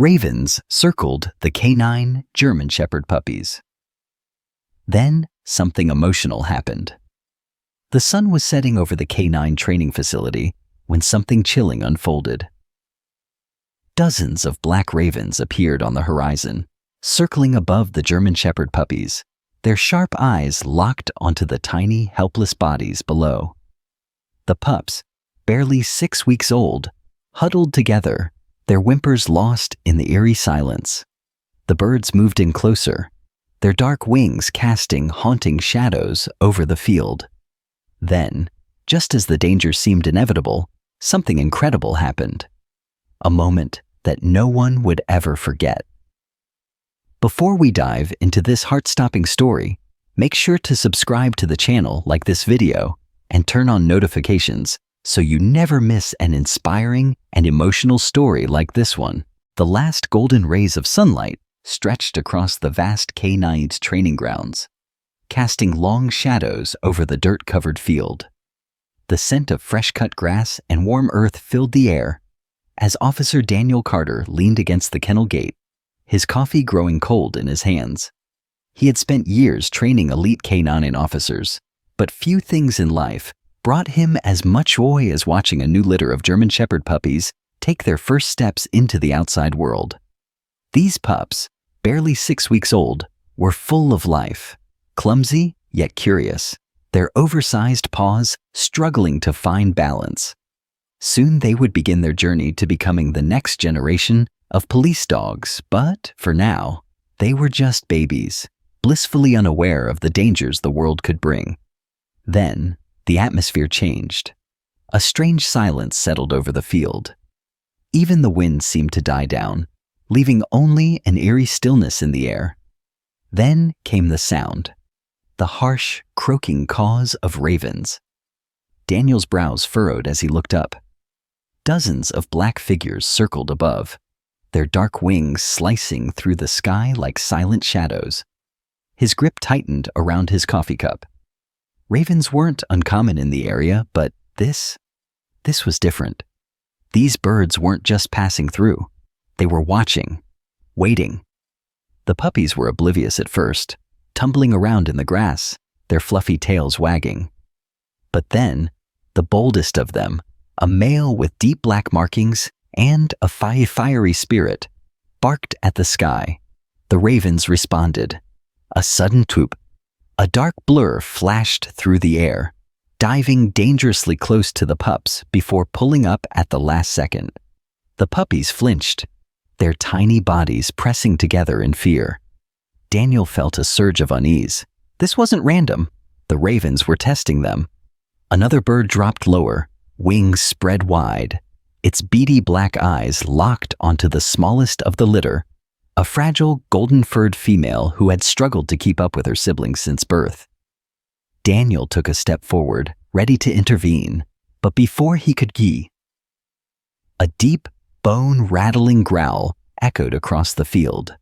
ravens circled the canine German Shepherd puppies. Then something emotional happened. The sun was setting over the canine training facility when something chilling unfolded. Dozens of black ravens appeared on the horizon, circling above the German Shepherd puppies, their sharp eyes locked onto the tiny, helpless bodies below. The pups, barely 6 weeks old, huddled together, their whimpers lost in the eerie silence. The birds moved in closer, their dark wings casting haunting shadows over the field. Then, just as the danger seemed inevitable, something incredible happened. A moment that no one would ever forget. Before we dive into this heart-stopping story, make sure to subscribe to the channel, like this video, and turn on notifications so you never miss an inspiring and emotional story like this one. The last golden rays of sunlight stretched across the vast canine training grounds, casting long shadows over the dirt-covered field. The scent of fresh-cut grass and warm earth filled the air as Officer Daniel Carter leaned against the kennel gate, his coffee growing cold in his hands. He had spent years training elite canine officers, but few things in life brought him as much joy as watching a new litter of German Shepherd puppies take their first steps into the outside world. These pups, barely 6 weeks old, were full of life, clumsy yet curious, their oversized paws struggling to find balance. Soon they would begin their journey to becoming the next generation of police dogs, but for now, they were just babies, blissfully unaware of the dangers the world could bring. Then, the atmosphere changed. A strange silence settled over the field. Even the wind seemed to die down, leaving only an eerie stillness in the air. Then came the sound, the harsh, croaking caws of ravens. Daniel's brows furrowed as he looked up. Dozens of black figures circled above, their dark wings slicing through the sky like silent shadows. His grip tightened around his coffee cup. Ravens weren't uncommon in the area, but this was different. These birds weren't just passing through. They were watching, waiting. The puppies were oblivious at first, tumbling around in the grass, their fluffy tails wagging. But then, the boldest of them, a male with deep black markings and a fiery spirit, barked at the sky. The ravens responded. A sudden swoop. A dark blur flashed through the air, diving dangerously close to the pups before pulling up at the last second. The puppies flinched, their tiny bodies pressing together in fear. Daniel felt a surge of unease. This wasn't random. The ravens were testing them. Another bird dropped lower, wings spread wide, its beady black eyes locked onto the smallest of the litter, a fragile, golden-furred female who had struggled to keep up with her siblings since birth. Daniel took a step forward, ready to intervene, but before he could a deep, bone-rattling growl echoed across the field.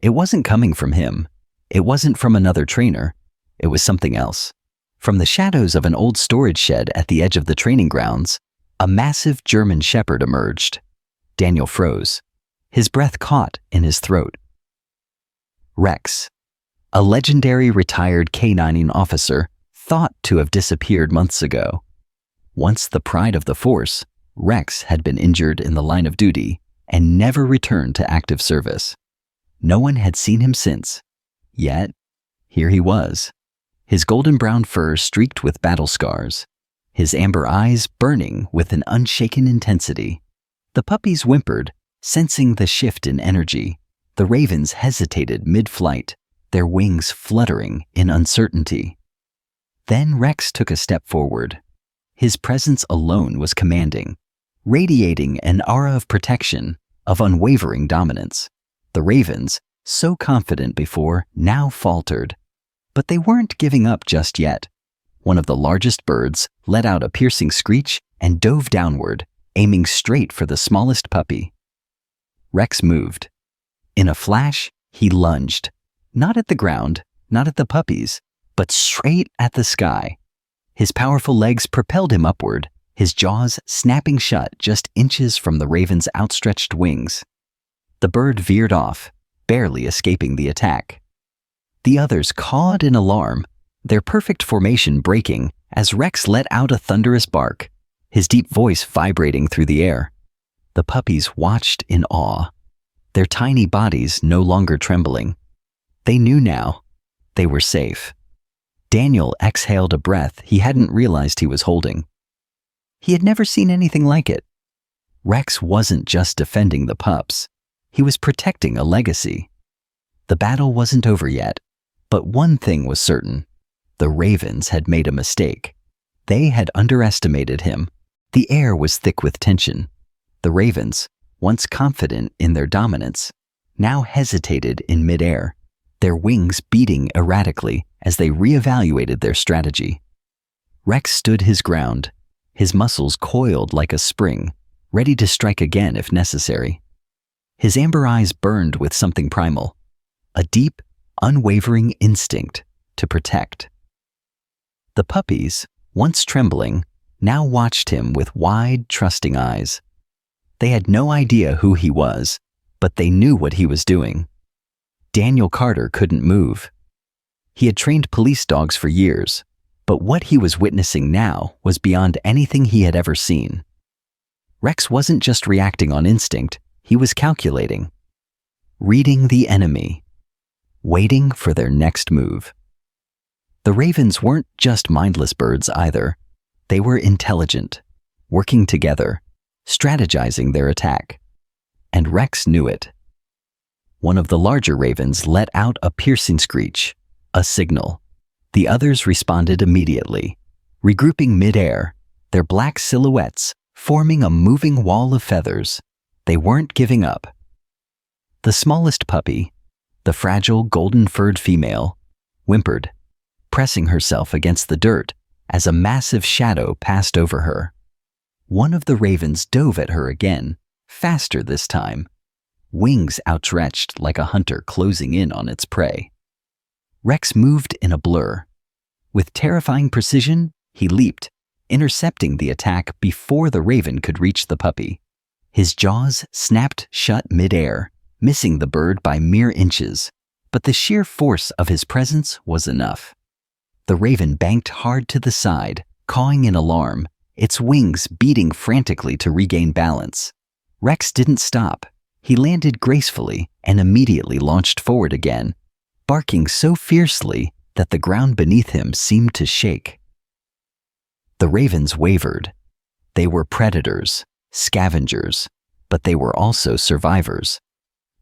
It wasn't coming from him. It wasn't from another trainer. It was something else. From the shadows of an old storage shed at the edge of the training grounds, a massive German Shepherd emerged. Daniel froze. His breath caught in his throat. Rex, a legendary retired canine officer, thought to have disappeared months ago. Once the pride of the force, Rex had been injured in the line of duty and never returned to active service. No one had seen him since. Yet, here he was, his golden brown fur streaked with battle scars, his amber eyes burning with an unshaken intensity. The puppies whimpered, sensing the shift in energy. The ravens hesitated mid-flight, their wings fluttering in uncertainty. Then Rex took a step forward. His presence alone was commanding, radiating an aura of protection, of unwavering dominance. The ravens, so confident before, now faltered. But they weren't giving up just yet. One of the largest birds let out a piercing screech and dove downward, aiming straight for the smallest puppy. Rex moved. In a flash, he lunged, not at the ground, not at the puppies, but straight at the sky. His powerful legs propelled him upward, his jaws snapping shut just inches from the raven's outstretched wings. The bird veered off, barely escaping the attack. The others cawed in alarm, their perfect formation breaking as Rex let out a thunderous bark, his deep voice vibrating through the air. The puppies watched in awe, their tiny bodies no longer trembling. They knew now. They were safe. Daniel exhaled a breath he hadn't realized he was holding. He had never seen anything like it. Rex wasn't just defending the pups. He was protecting a legacy. The battle wasn't over yet, but one thing was certain. The ravens had made a mistake. They had underestimated him. The air was thick with tension. The ravens, once confident in their dominance, now hesitated in midair, their wings beating erratically as they reevaluated their strategy. Rex stood his ground, his muscles coiled like a spring, ready to strike again if necessary. His amber eyes burned with something primal, a deep, unwavering instinct to protect. The puppies, once trembling, now watched him with wide, trusting eyes. They had no idea who he was, but they knew what he was doing. Daniel Carter couldn't move. He had trained police dogs for years, but what he was witnessing now was beyond anything he had ever seen. Rex wasn't just reacting on instinct, he was calculating, reading the enemy, waiting for their next move. The ravens weren't just mindless birds either. They were intelligent, working together, strategizing their attack. And Rex knew it. One of the larger ravens let out a piercing screech, a signal. The others responded immediately, regrouping midair, their black silhouettes forming a moving wall of feathers. They weren't giving up. The smallest puppy, the fragile golden-furred female, whimpered, pressing herself against the dirt as a massive shadow passed over her. One of the ravens dove at her again, faster this time, wings outstretched like a hunter closing in on its prey. Rex moved in a blur. With terrifying precision, he leaped, intercepting the attack before the raven could reach the puppy. His jaws snapped shut midair, missing the bird by mere inches, but the sheer force of his presence was enough. The raven banked hard to the side, cawing in alarm, its wings beating frantically to regain balance. Rex didn't stop. He landed gracefully and immediately launched forward again, barking so fiercely that the ground beneath him seemed to shake. The ravens wavered. They were predators, scavengers, but they were also survivors.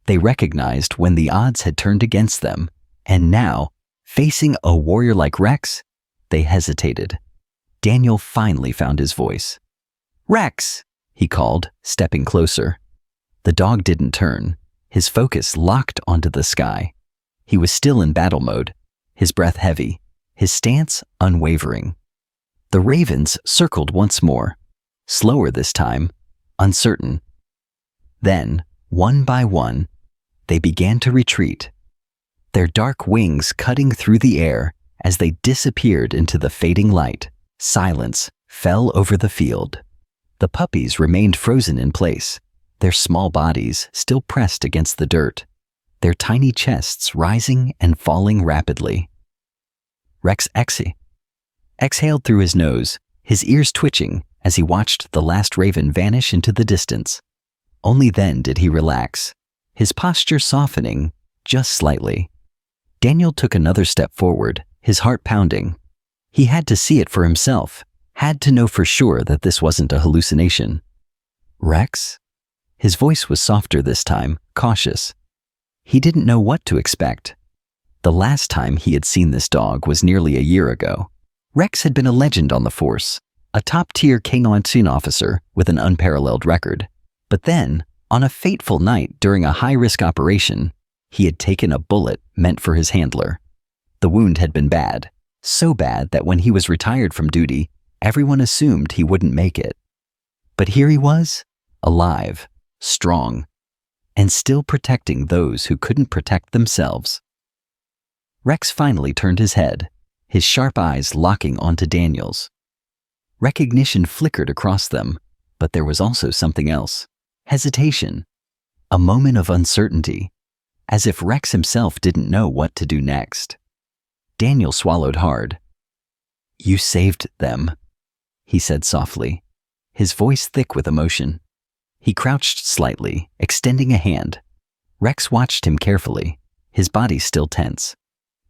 They recognized when the odds had turned against them, and now, facing a warrior like Rex, they hesitated. Daniel finally found his voice. "Rex!" he called, stepping closer. The dog didn't turn, his focus locked onto the sky. He was still in battle mode, his breath heavy, his stance unwavering. The ravens circled once more, slower this time, uncertain. Then, one by one, they began to retreat, their dark wings cutting through the air as they disappeared into the fading light. Silence fell over the field. The puppies remained frozen in place, their small bodies still pressed against the dirt, their tiny chests rising and falling rapidly. Rex exhaled through his nose, his ears twitching as he watched the last raven vanish into the distance. Only then did he relax, his posture softening just slightly. Daniel took another step forward, his heart pounding. He had to see it for himself, had to know for sure that this wasn't a hallucination. "Rex?" His voice was softer this time, cautious. He didn't know what to expect. The last time he had seen this dog was nearly a year ago. Rex had been a legend on the force, a top-tier K-9 officer with an unparalleled record. But then, on a fateful night during a high-risk operation, he had taken a bullet meant for his handler. The wound had been bad, so bad that when he was retired from duty, everyone assumed he wouldn't make it. But here he was, alive, strong, and still protecting those who couldn't protect themselves. Rex finally turned his head, his sharp eyes locking onto Daniel's. Recognition flickered across them, but there was also something else. Hesitation. A moment of uncertainty, as if Rex himself didn't know what to do next. Daniel swallowed hard. "You saved them," he said softly, his voice thick with emotion. He crouched slightly, extending a hand. Rex watched him carefully, his body still tense.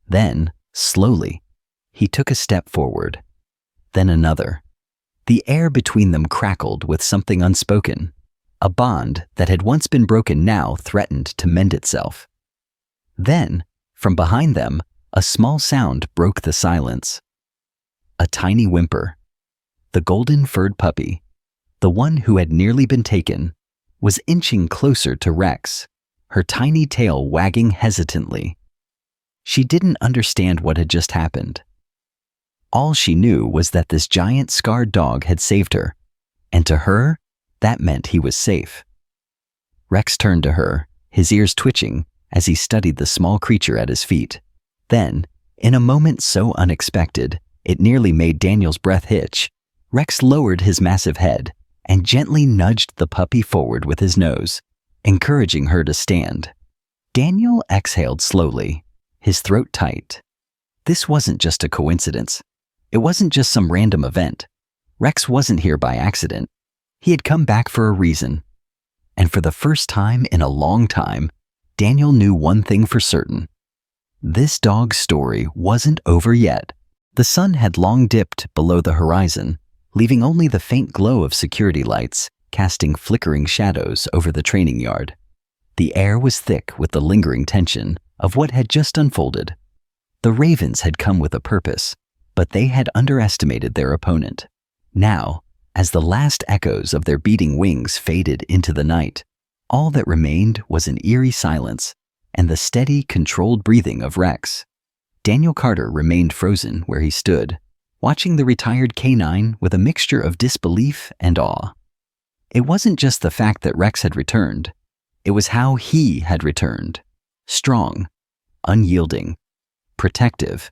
Then, slowly, he took a step forward. Then another. The air between them crackled with something unspoken. A bond that had once been broken now threatened to mend itself. Then, from behind them, a small sound broke the silence. A tiny whimper. The golden-furred puppy, the one who had nearly been taken, was inching closer to Rex, her tiny tail wagging hesitantly. She didn't understand what had just happened. All she knew was that this giant scarred dog had saved her, and to her, that meant he was safe. Rex turned to her, his ears twitching as he studied the small creature at his feet. Then, in a moment so unexpected, it nearly made Daniel's breath hitch, Rex lowered his massive head and gently nudged the puppy forward with his nose, encouraging her to stand. Daniel exhaled slowly, his throat tight. This wasn't just a coincidence. It wasn't just some random event. Rex wasn't here by accident. He had come back for a reason. And for the first time in a long time, Daniel knew one thing for certain. This dog's story wasn't over yet. The sun had long dipped below the horizon, leaving only the faint glow of security lights casting flickering shadows over the training yard. The air was thick with the lingering tension of what had just unfolded. The Ravens had come with a purpose, but they had underestimated their opponent. Now, as the last echoes of their beating wings faded into the night, all that remained was an eerie silence and the steady, controlled breathing of Rex. Daniel Carter remained frozen where he stood, watching the retired canine with a mixture of disbelief and awe. It wasn't just the fact that Rex had returned. It was how he had returned. Strong, unyielding, protective.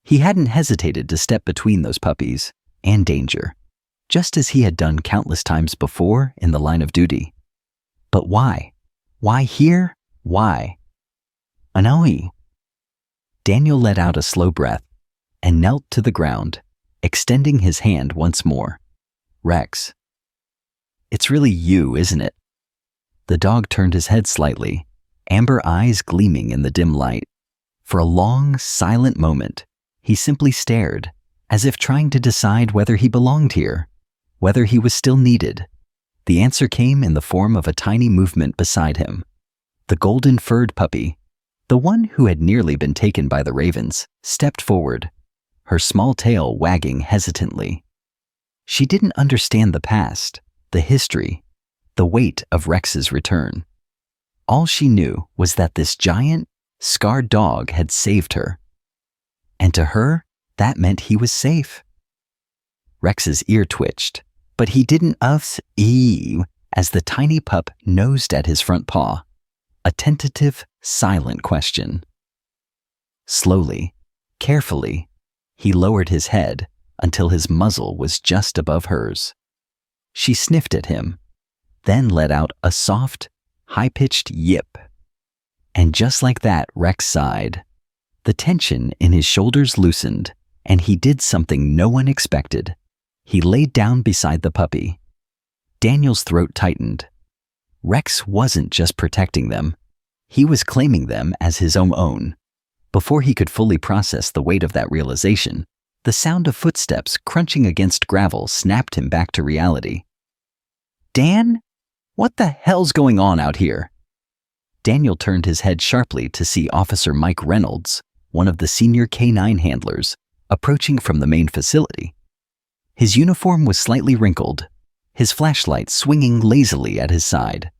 He hadn't hesitated to step between those puppies and danger, just as he had done countless times before in the line of duty. But why? Why here? Why? Anaoi. Daniel let out a slow breath and knelt to the ground, extending his hand once more. Rex. It's really you, isn't it? The dog turned his head slightly, amber eyes gleaming in the dim light. For a long, silent moment, he simply stared, as if trying to decide whether he belonged here, whether he was still needed. The answer came in the form of a tiny movement beside him. The golden-furred puppy, the one who had nearly been taken by the Ravens, stepped forward, her small tail wagging hesitantly. She didn't understand the past, the history, the weight of Rex's return. All she knew was that this giant, scarred dog had saved her. And to her, that meant he was safe. Rex's ear twitched, but he didn't as the tiny pup nosed at his front paw. A tentative, silent question. Slowly, carefully, he lowered his head until his muzzle was just above hers. She sniffed at him, then let out a soft, high-pitched yip. And just like that, Rex sighed. The tension in his shoulders loosened, and he did something no one expected. He laid down beside the puppy. Daniel's throat tightened. Rex wasn't just protecting them. He was claiming them as his own. Before he could fully process the weight of that realization, the sound of footsteps crunching against gravel snapped him back to reality. Dan? What the hell's going on out here? Daniel turned his head sharply to see Officer Mike Reynolds, one of the senior K-9 handlers, approaching from the main facility. His uniform was slightly wrinkled, his flashlight swinging lazily at his side.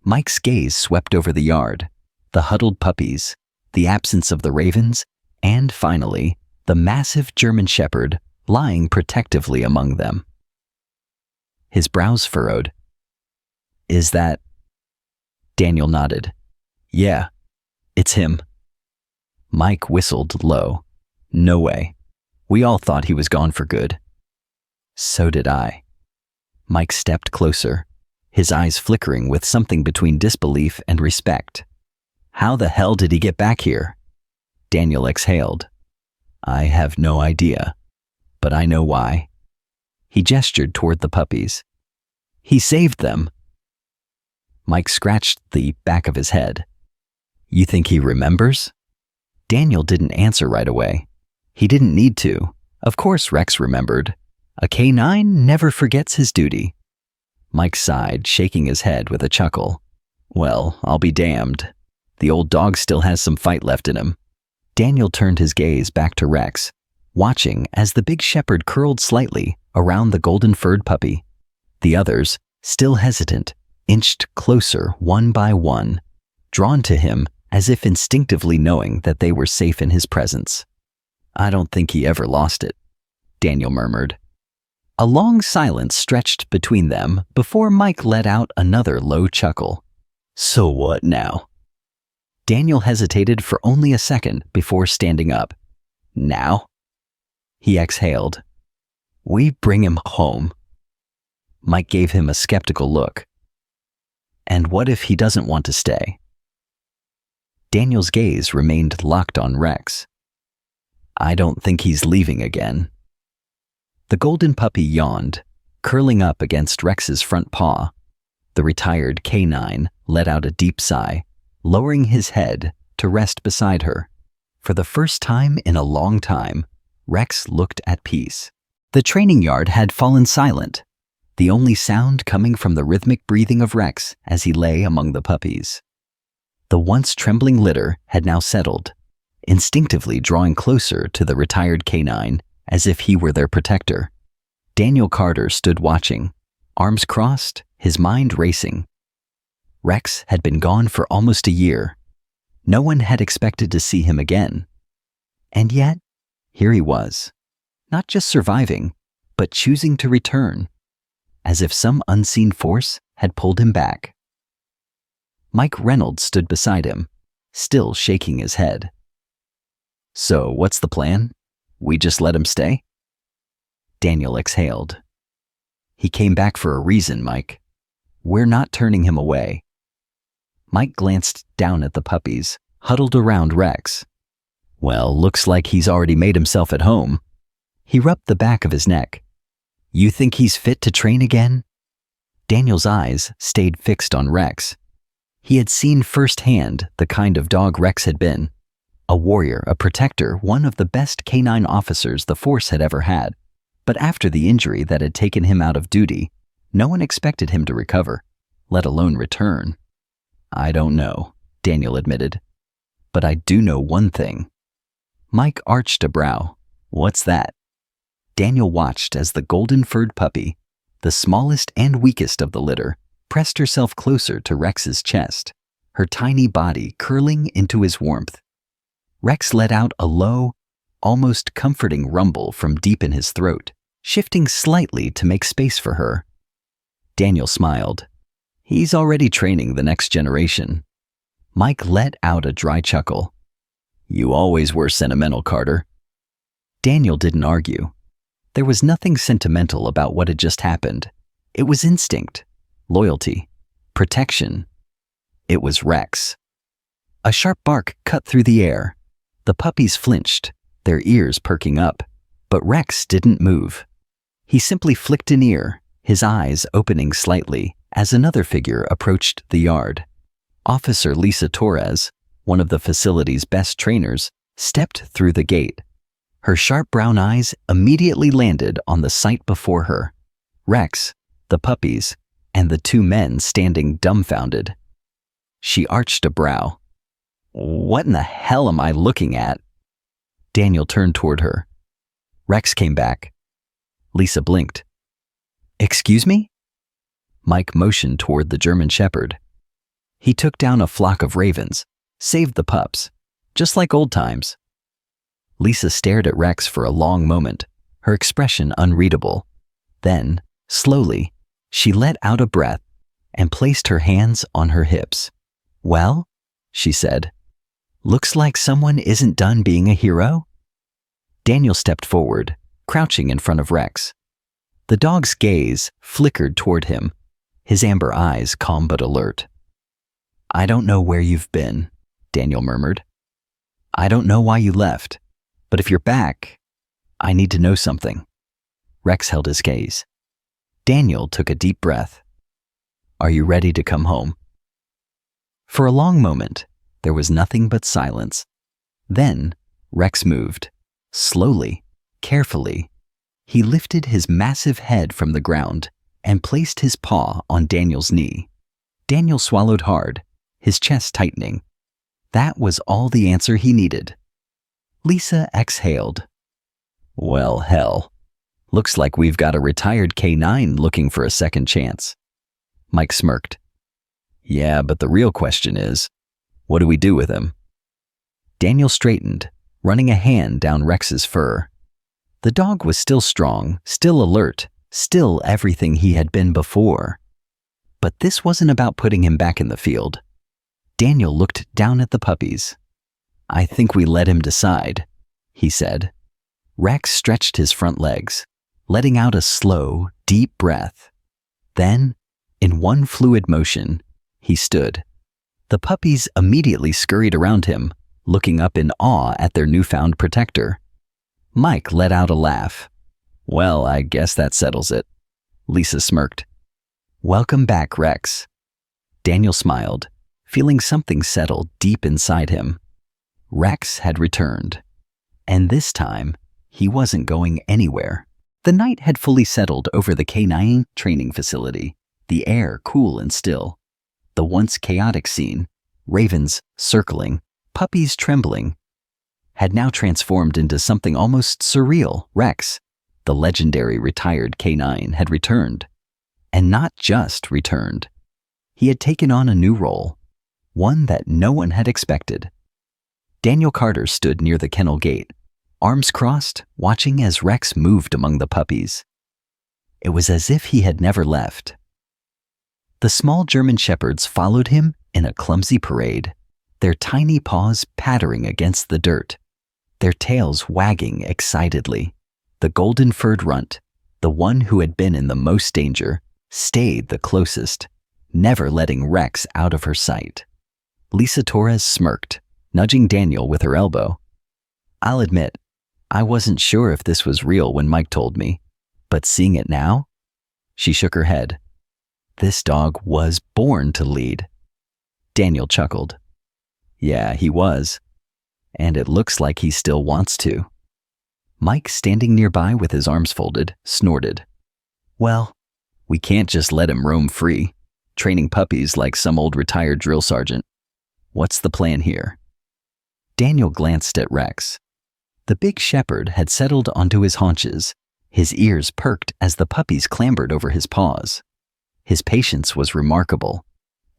Mike's gaze swept over the yard, the huddled puppies, the absence of the Ravens, and finally, the massive German Shepherd lying protectively among them. His brows furrowed. Is that... Daniel nodded. Yeah, it's him. Mike whistled low. No way. We all thought he was gone for good. So did I. Mike stepped closer, his eyes flickering with something between disbelief and respect. "How the hell did he get back here?" Daniel exhaled. "I have no idea, but I know why." He gestured toward the puppies. "He saved them." Mike scratched the back of his head. "You think he remembers?" Daniel didn't answer right away. He didn't need to. Of course Rex remembered. A canine never forgets his duty. Mike sighed, shaking his head with a chuckle. "Well, I'll be damned. The old dog still has some fight left in him." Daniel turned his gaze back to Rex, watching as the big shepherd curled slightly around the golden-furred puppy. The others, still hesitant, inched closer one by one, drawn to him as if instinctively knowing that they were safe in his presence. "I don't think he ever lost it," Daniel murmured. A long silence stretched between them before Mike let out another low chuckle. "So what now?" Daniel hesitated for only a second before standing up. "Now?" He exhaled. "We bring him home." Mike gave him a skeptical look. "And what if he doesn't want to stay?" Daniel's gaze remained locked on Rex. "I don't think he's leaving again." The golden puppy yawned, curling up against Rex's front paw. The retired canine let out a deep sigh, lowering his head to rest beside her. For the first time in a long time, Rex looked at peace. The training yard had fallen silent, the only sound coming from the rhythmic breathing of Rex as he lay among the puppies. The once trembling litter had now settled, instinctively drawing closer to the retired canine as if he were their protector. Daniel Carter stood watching, arms crossed, his mind racing. Rex had been gone for almost a year. No one had expected to see him again. And yet, here he was, not just surviving, but choosing to return, as if some unseen force had pulled him back. Mike Reynolds stood beside him, still shaking his head. "So, what's the plan? We just let him stay?" Daniel exhaled. "He came back for a reason, Mike. We're not turning him away." Mike glanced down at the puppies, huddled around Rex. "Well, looks like he's already made himself at home." He rubbed the back of his neck. "You think he's fit to train again?" Daniel's eyes stayed fixed on Rex. He had seen firsthand the kind of dog Rex had been. A warrior, a protector, one of the best canine officers the force had ever had. But after the injury that had taken him out of duty, no one expected him to recover, let alone return. "I don't know," Daniel admitted. "But I do know one thing." Mike arched a brow. "What's that?" Daniel watched as the golden-furred puppy, the smallest and weakest of the litter, pressed herself closer to Rex's chest, her tiny body curling into his warmth. Rex let out a low, almost comforting rumble from deep in his throat, shifting slightly to make space for her. Daniel smiled. He's already training the next generation. Mike let out a dry chuckle. "You always were sentimental, Carter." Daniel didn't argue. There was nothing sentimental about what had just happened. It was instinct, loyalty, protection. It was Rex. A sharp bark cut through the air. The puppies flinched, their ears perking up, but Rex didn't move. He simply flicked an ear, his eyes opening slightly as another figure approached the yard. Officer Lisa Torres, one of the facility's best trainers, stepped through the gate. Her sharp brown eyes immediately landed on the sight before her: Rex, the puppies, and the two men standing dumbfounded. She arched a brow. "What in the hell am I looking at?" Daniel turned toward her. Rex came back. Lisa blinked. "Excuse me?" Mike motioned toward the German Shepherd. He took down a flock of ravens, saved the pups, just like old times. Lisa stared at Rex for a long moment, her expression unreadable. Then, slowly, she let out a breath and placed her hands on her hips. "Well," she said, "looks like someone isn't done being a hero." Daniel stepped forward, crouching in front of Rex. The dog's gaze flickered toward him, his amber eyes calm but alert. "I don't know where you've been," Daniel murmured. "I don't know why you left, but if you're back, I need to know something." Rex held his gaze. Daniel took a deep breath. "Are you ready to come home?" For a long moment, there was nothing but silence. Then, Rex moved. Slowly, carefully, he lifted his massive head from the ground and placed his paw on Daniel's knee. Daniel swallowed hard, his chest tightening. That was all the answer he needed. Lisa exhaled. "Well, hell. Looks like we've got a retired K9 looking for a second chance." Mike smirked. "Yeah, but the real question is, what do we do with him?" Daniel straightened, running a hand down Rex's fur. The dog was still strong, still alert, still everything he had been before. But this wasn't about putting him back in the field. Daniel looked down at the puppies. "I think we let him decide," he said. Rex stretched his front legs, letting out a slow, deep breath. Then, in one fluid motion, he stood. The puppies immediately scurried around him, looking up in awe at their newfound protector. Mike let out a laugh. "Well, I guess that settles it." Lisa smirked. "Welcome back, Rex." Daniel smiled, feeling something settle deep inside him. Rex had returned. And this time, he wasn't going anywhere. The night had fully settled over the K9 training facility, the air cool and still. The once chaotic scene, ravens circling, puppies trembling, had now transformed into something almost surreal. Rex, the legendary retired K9, had returned. And not just returned. He had taken on a new role, one that no one had expected. Daniel Carter stood near the kennel gate, arms crossed, watching as Rex moved among the puppies. It was as if he had never left. The small German shepherds followed him in a clumsy parade, their tiny paws pattering against the dirt, their tails wagging excitedly. The golden-furred runt, the one who had been in the most danger, stayed the closest, never letting Rex out of her sight. Lisa Torres smirked, nudging Daniel with her elbow. "I'll admit, I wasn't sure if this was real when Mike told me, but seeing it now?" She shook her head. This dog was born to lead. Daniel chuckled. "Yeah, he was. And it looks like he still wants to." Mike, standing nearby with his arms folded, snorted. "Well, we can't just let him roam free, training puppies like some old retired drill sergeant. What's the plan here?" Daniel glanced at Rex. The big shepherd had settled onto his haunches, his ears perked as the puppies clambered over his paws. His patience was remarkable.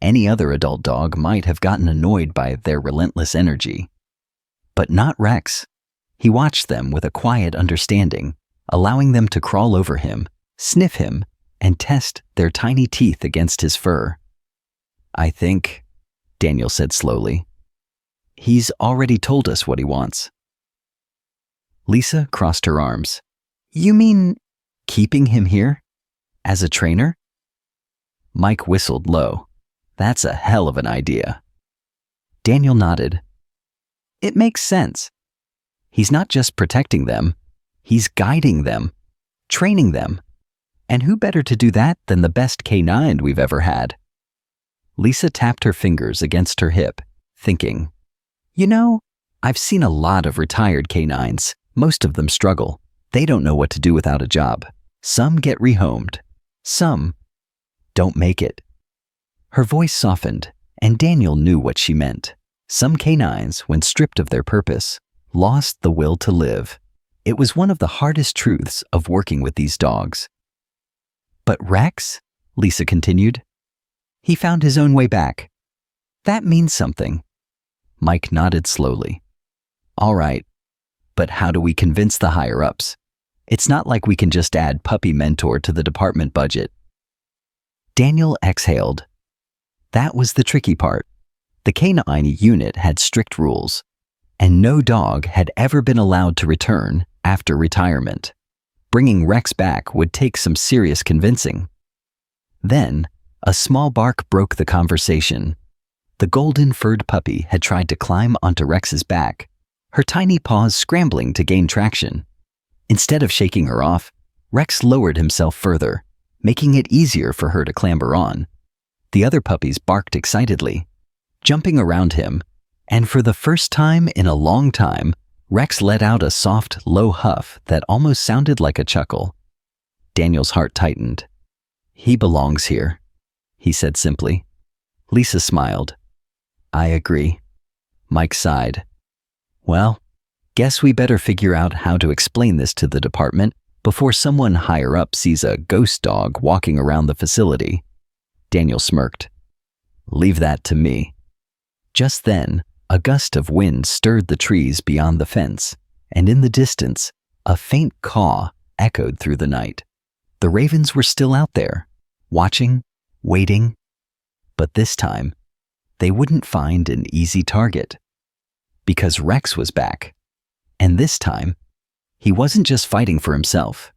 Any other adult dog might have gotten annoyed by their relentless energy. But not Rex. He watched them with a quiet understanding, allowing them to crawl over him, sniff him, and test their tiny teeth against his fur. "I think," Daniel said slowly, "he's already told us what he wants." Lisa crossed her arms. "You mean keeping him here? As a trainer?" Mike whistled low. "That's a hell of an idea." Daniel nodded. "It makes sense. He's not just protecting them, he's guiding them, training them. And who better to do that than the best K9 we've ever had?" Lisa tapped her fingers against her hip, thinking, "You know, I've seen a lot of retired K9s. Most of them struggle. They don't know what to do without a job. Some get rehomed. Some don't make it." Her voice softened, and Daniel knew what she meant. Some K9s, when stripped of their purpose, lost the will to live. It was one of the hardest truths of working with these dogs. "But Rex," Lisa continued, "he found his own way back. That means something." Mike nodded slowly. "All right, but how do we convince the higher-ups? It's not like we can just add puppy mentor to the department budget." Daniel exhaled. That was the tricky part. The K9 unit had strict rules, and no dog had ever been allowed to return after retirement. Bringing Rex back would take some serious convincing. Then, A small bark broke the conversation. The golden-furred puppy had tried to climb onto Rex's back, her tiny paws scrambling to gain traction. Instead of shaking her off, Rex lowered himself further, making it easier for her to clamber on. The other puppies barked excitedly, jumping around him, and for the first time in a long time, Rex let out a soft, low huff that almost sounded like a chuckle. Daniel's heart tightened. "He belongs here," he said simply. Lisa smiled. "I agree." Mike sighed. "Well, guess we better figure out how to explain this to the department before someone higher up sees a ghost dog walking around the facility." Daniel smirked. "Leave that to me." Just then, a gust of wind stirred the trees beyond the fence, and in the distance, a faint caw echoed through the night. The ravens were still out there, watching, waiting, but this time, they wouldn't find an easy target. Because Rex was back, and this time, he wasn't just fighting for himself.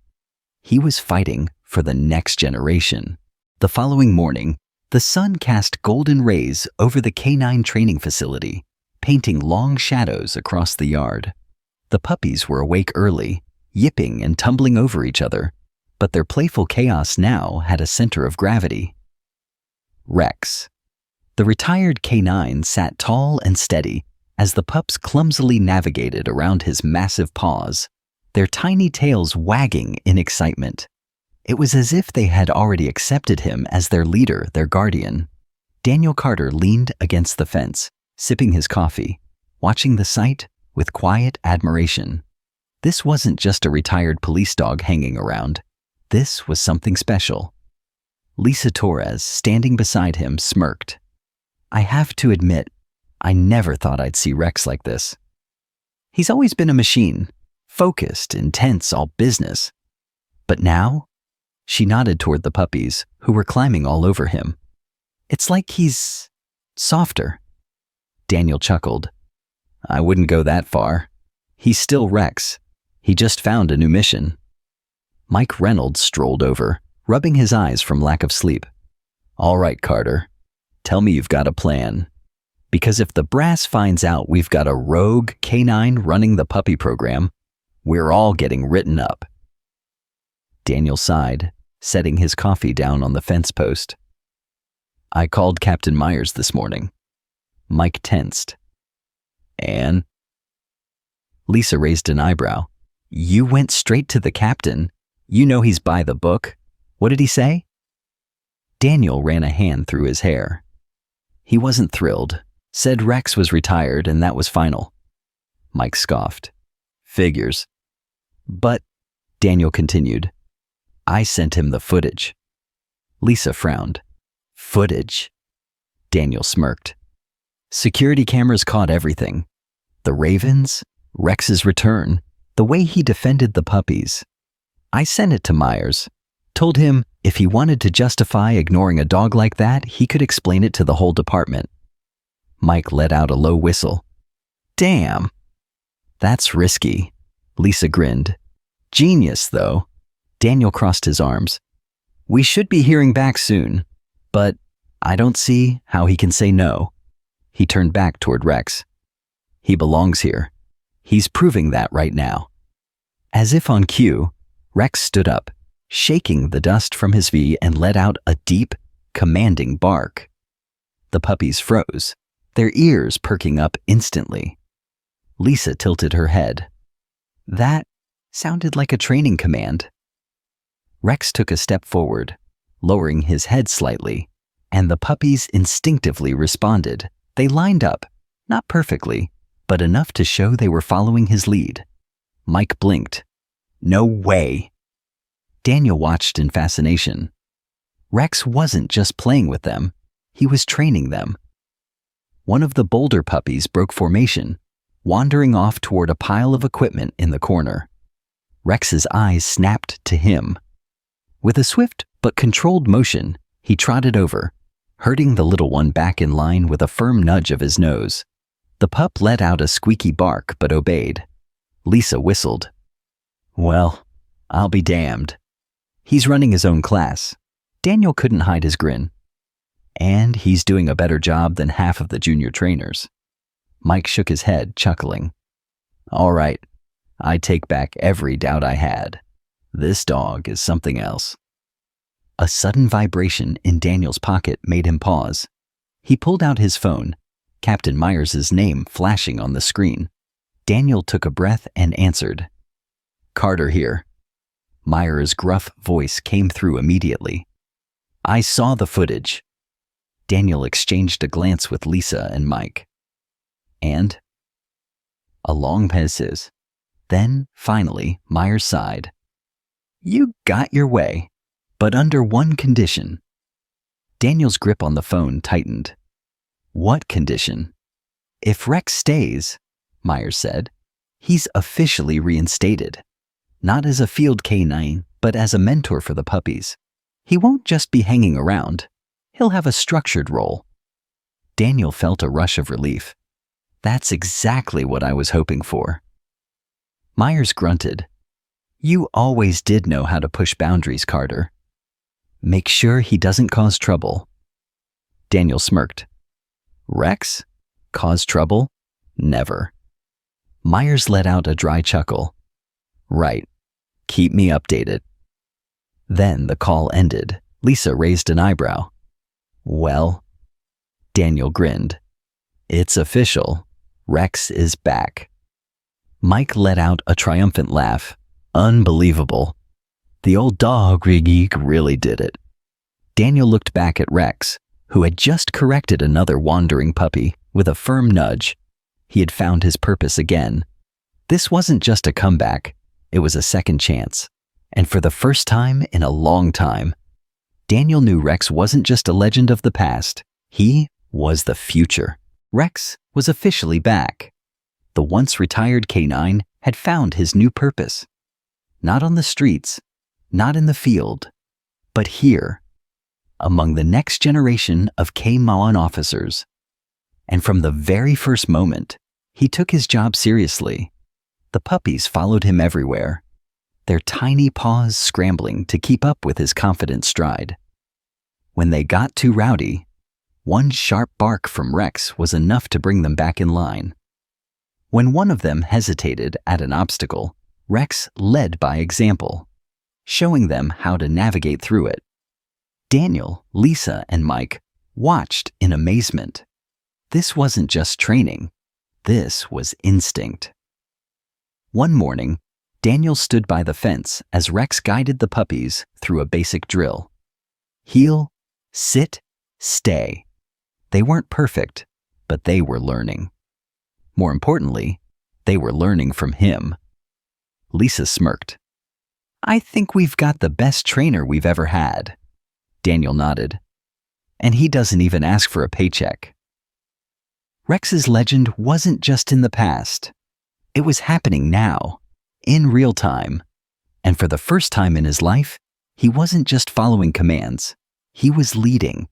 He was fighting for the next generation. The following morning, the sun cast golden rays over the canine training facility, painting long shadows across the yard. The puppies were awake early, yipping and tumbling over each other, but their playful chaos now had a center of gravity. Rex. The retired canine sat tall and steady as the pups clumsily navigated around his massive paws, their tiny tails wagging in excitement. It was as if they had already accepted him as their leader, their guardian. Daniel Carter leaned against the fence, sipping his coffee, watching the sight with quiet admiration. This wasn't just a retired police dog hanging around. This was something special. Lisa Torres, standing beside him, smirked. "I have to admit, I never thought I'd see Rex like this. He's always been a machine, focused, intense, all business. But now," she nodded toward the puppies, who were climbing all over him, "it's like he's softer." Daniel chuckled. "I wouldn't go that far. He's still Rex. He just found a new mission." Mike Reynolds strolled over, rubbing his eyes from lack of sleep. "All right, Carter. Tell me you've got a plan. Because if the brass finds out we've got a rogue canine running the puppy program, we're all getting written up." Daniel sighed, setting his coffee down on the fence post. "I called Captain Myers this morning." Mike tensed. "And?" Lisa raised an eyebrow. "You went straight to the captain? You know he's by the book. What did he say?" Daniel ran a hand through his hair. He wasn't thrilled. Said Rex was retired and that was final. Mike scoffed. "Figures." "But," Daniel continued, "I sent him the footage." Lisa frowned. "Footage?" Daniel smirked. "Security cameras caught everything. The ravens, Rex's return, the way he defended the puppies. I sent it to Myers. Told him if he wanted to justify ignoring a dog like that, he could explain it to the whole department." Mike let out a low whistle. "Damn." "That's risky." Lisa grinned. "Genius, though." Daniel crossed his arms. "We should be hearing back soon, but I don't see how he can say no." He turned back toward Rex. "He belongs here. He's proving that right now." As if on cue, Rex stood up, shaking the dust from his V and let out a deep, commanding bark. The puppies froze, their ears perking up instantly. Lisa tilted her head. That sounded like a training command. Rex took a step forward, lowering his head slightly, and the puppies instinctively responded. They lined up, not perfectly, but enough to show they were following his lead. Mike blinked. "No way." Daniel watched in fascination. Rex wasn't just playing with them, he was training them. One of the bolder puppies broke formation, wandering off toward a pile of equipment in the corner. Rex's eyes snapped to him. With a swift but controlled motion, he trotted over, herding the little one back in line with a firm nudge of his nose. The pup let out a squeaky bark but obeyed. Lisa whistled. "Well, I'll be damned. He's running his own class." Daniel couldn't hide his grin. And he's doing a better job than half of the junior trainers. Mike shook his head, chuckling. All right, I take back every doubt I had. This dog is something else. A sudden vibration in Daniel's pocket made him pause. He pulled out his phone, Captain Myers' name flashing on the screen. Daniel took a breath and answered. Carter here. Myers' gruff voice came through immediately. I saw the footage. Daniel exchanged a glance with Lisa and Mike. And? A long pause. Then, finally, Myers sighed. You got your way, but under one condition. Daniel's grip on the phone tightened. What condition? If Rex stays, Myers said, he's officially reinstated. Not as a field canine, but as a mentor for the puppies. He won't just be hanging around. He'll have a structured role. Daniel felt a rush of relief. That's exactly what I was hoping for. Myers grunted. You always did know how to push boundaries, Carter. Make sure he doesn't cause trouble. Daniel smirked. Rex? Cause trouble? Never. Myers let out a dry chuckle. Right. Keep me updated. Then the call ended. Lisa raised an eyebrow. Well? Daniel grinned. It's official. Rex is back. Mike let out a triumphant laugh. Unbelievable. The old dog geek really did it. Daniel looked back at Rex, who had just corrected another wandering puppy with a firm nudge. He had found his purpose again. This wasn't just a comeback, it was a second chance. And for the first time in a long time, Daniel knew Rex wasn't just a legend of the past, he was the future. Rex was officially back. The once retired canine had found his new purpose. Not on the streets, not in the field, but here, among the next generation of K-Mawan officers. And from the very first moment, he took his job seriously. The puppies followed him everywhere, their tiny paws scrambling to keep up with his confident stride. When they got too rowdy, one sharp bark from Rex was enough to bring them back in line. When one of them hesitated at an obstacle, Rex led by example, showing them how to navigate through it. Daniel, Lisa, and Mike watched in amazement. This wasn't just training, this was instinct. One morning, Daniel stood by the fence as Rex guided the puppies through a basic drill. Heel, sit, stay. They weren't perfect, but they were learning. More importantly, they were learning from him. Lisa smirked. I think we've got the best trainer we've ever had. Daniel nodded. And he doesn't even ask for a paycheck. Rex's legend wasn't just in the past. It was happening now, in real time. And for the first time in his life, he wasn't just following commands. He was leading.